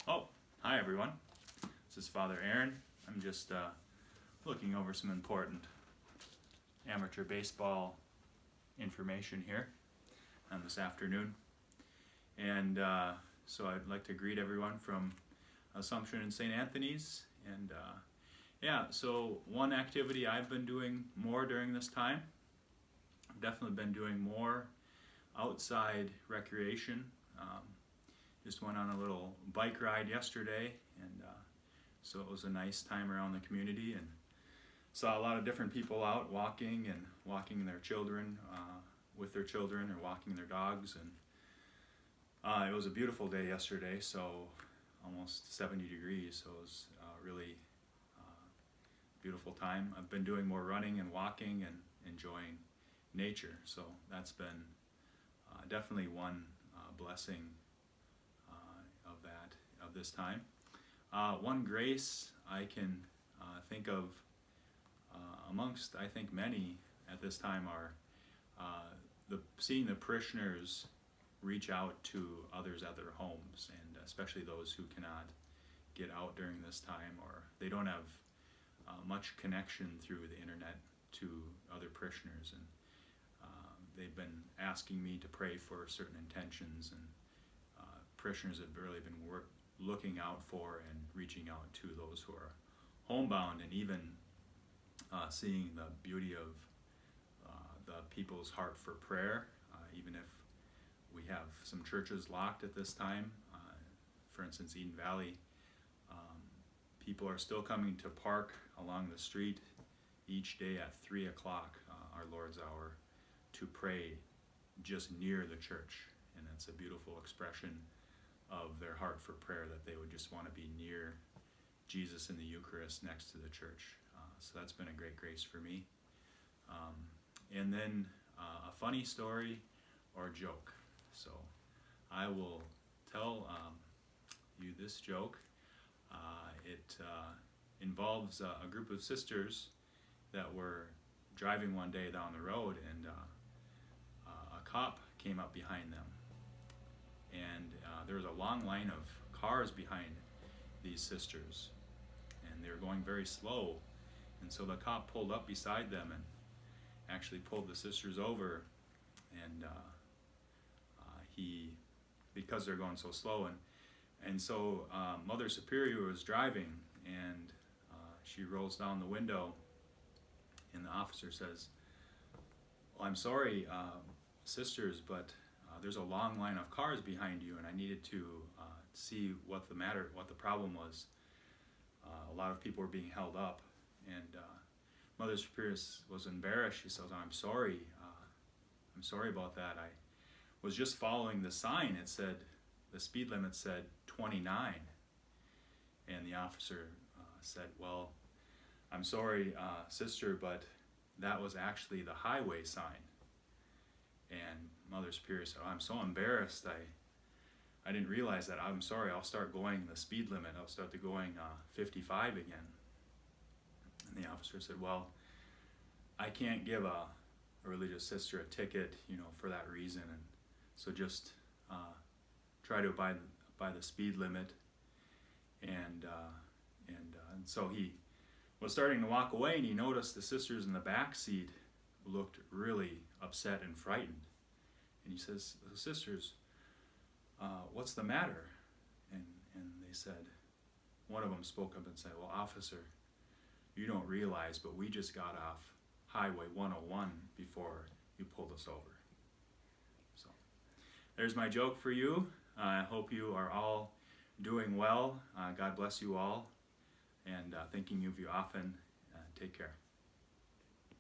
Oh, hi everyone. This is Father Aaron. I'm just looking over some important amateur baseball information here on this afternoon. And so I'd like to greet everyone from Assumption and St. Anthony's. And so one activity I've been doing more during this time, I've definitely been doing more outside recreation. Just went on a little bike ride yesterday, and so it was a nice time around the community, and saw a lot of different people out walking their children with their children, or walking their dogs. And it was a beautiful day yesterday, so almost 70 degrees, so it was really beautiful time. I've been doing more running and walking and enjoying nature, so that's been definitely one blessing of this time. One grace I can think of amongst, I think, many at this time are seeing the parishioners reach out to others at their homes, and especially those who cannot get out during this time, or they don't have much connection through the internet to other parishioners, and they've been asking me to pray for certain intentions, and parishioners have really been looking out for and reaching out to those who are homebound, and even seeing the beauty of the people's heart for prayer, even if we have some churches locked at this time. For instance, Eden Valley, people are still coming to park along the street each day at 3 o'clock, our Lord's Hour, to pray just near the church. And it's a beautiful expression of their heart for prayer, that they would just want to be near Jesus in the Eucharist next to the church. So that's been a great grace for me. And then a funny story or joke. So I will tell you this joke. It involves a group of sisters that were driving one day down the road, and a cop came up behind them. And there was a long line of cars behind these sisters, and they were going very slow. And so the cop pulled up beside them and actually pulled the sisters over, and because they're going so slow, and so Mother Superior was driving, and she rolls down the window, and the officer says, "Well, I'm sorry, sisters, but there's a long line of cars behind you, and I needed to see what the problem was. A lot of people were being held up." And Mother Superior was embarrassed. She says, I'm sorry about that. I was just following the sign. It said, the speed limit said 29. And the officer said, "Well, I'm sorry, sister, but that was actually the highway sign." And Mother Superior said, "I'm so embarrassed. I didn't realize that. I'm sorry. I'll start going the speed limit. I'll start going 55 again." And the officer said, "Well, I can't give a religious sister a ticket, for that reason. And so just try to abide by the speed limit." And so he was starting to walk away, and he noticed the sisters in the back seat looked really upset and frightened. And he says, "Sisters, what's the matter?" And they said, one of them spoke up and said, "Well, officer, you don't realize, but we just got off Highway 101 before you pulled us over." So there's my joke for you. I hope you are all doing well. God bless you all, and thinking of you often. Take care.